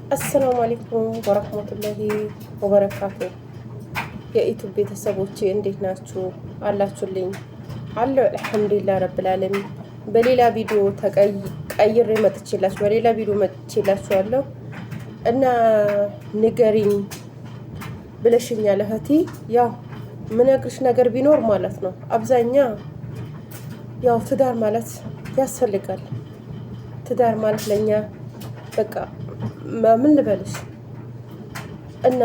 አሰላሙ አለይኩም ወራህመቱላሂ ወበረካቱ። የዩቲዩብ ቤተሰቦቼ እንዴት ናችሁ? አላችሁልኝ? አለሁ አልሐምዱሊላህ ረብል ዓለሚን። በሌላ ቪዲዮ ቀይሬ መጥቼላችኋለሁ እና ንገሪኝ ብለሽኛል እህቴ። ያው ምነግርሽ ነገር ቢኖር ማለት ነው አብዛኛ ያው ትዳር ማለት ያስፈልጋል። ትዳር ማለት ለኛ በቃ ምን ልበልሽ እና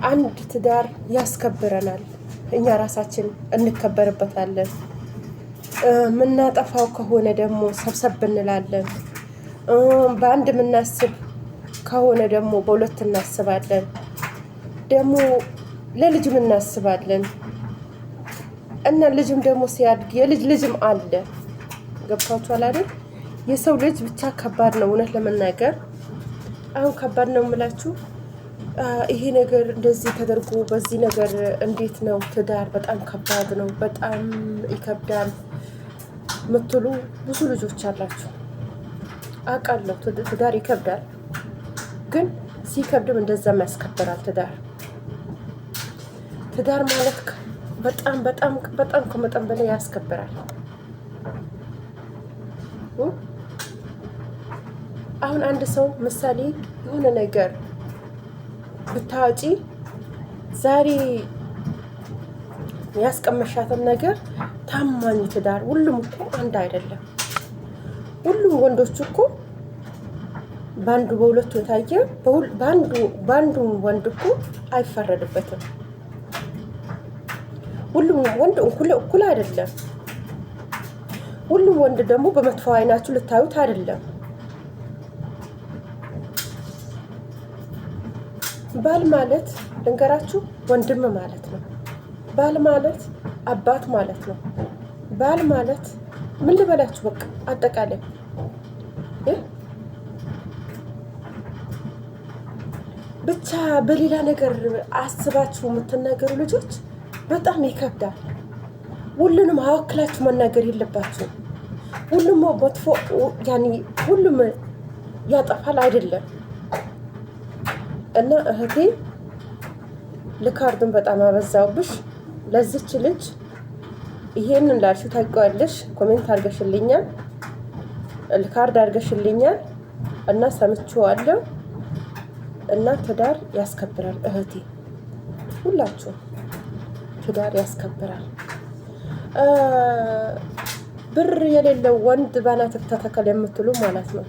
አንድ ትዳር ያስከብረናል። እኛ ራሳችን እንከበርበታለን። ምናጠፋው ከሆነ ደግሞ ሰብሰብ እንላለን። በአንድ ምናስብ ከሆነ ደግሞ በሁለት እናስባለን። ደግሞ ለልጅም እናስባለን እና ልጅም ደግሞ ሲያድግ የልጅ ልጅም አለ። ገብታችኋል አይደል? የሰው ልጅ ብቻ ከባድ ነው። እውነት ለመናገር አሁን ከባድ ነው የምላችሁ። ይሄ ነገር እንደዚህ ተደርጎ በዚህ ነገር እንዴት ነው ትዳር በጣም ከባድ ነው፣ በጣም ይከብዳል ምትሉ ብዙ ልጆች አላችሁ። አውቃለሁ ትዳር ይከብዳል፣ ግን ሲከብድም እንደዛም ያስከብራል። ትዳር ማለት በጣም በጣም በጣም ከመጠን በላይ ያስከብራል። አሁን አንድ ሰው ምሳሌ የሆነ ነገር ብታወጪ ዛሬ ያስቀመሻትን ነገር ታማኝ ትዳር ሁሉም እኮ አንድ አይደለም። ሁሉም ወንዶች እኮ በአንዱ በሁለቱ የታየ በአንዱ ወንድ እኮ አይፈረድበትም። ሁሉም ወንድ እኩል አይደለም። ሁሉም ወንድ ደግሞ በመጥፎ አይናችሁ ልታዩት አይደለም። ባል ማለት ልንገራችሁ ወንድም ማለት ነው። ባል ማለት አባት ማለት ነው። ባል ማለት ምን ልበላችሁ በቃ አጠቃላይ ብቻ በሌላ ነገር አስባችሁ የምትናገሩ ልጆች በጣም ይከብዳል። ሁሉንም አወክላችሁ መናገር የለባችሁም። ሁሉም መጥፎ ሁሉም ያጠፋል አይደለም። እና እህቴ ልካርዱን በጣም አበዛውብሽ። ለዚች ልጅ ይሄንን ላልሽው ታውቂዋለሽ፣ ኮሜንት አድርገሽልኛል፣ ልካርድ አድርገሽልኛል እና ሰምቼዋለሁ። እና ትዳር ያስከብራል እህቴ፣ ሁላችሁ ትዳር ያስከብራል። ብር የሌለው ወንድ ባናትህ ተተከል የምትሉ ማለት ነው።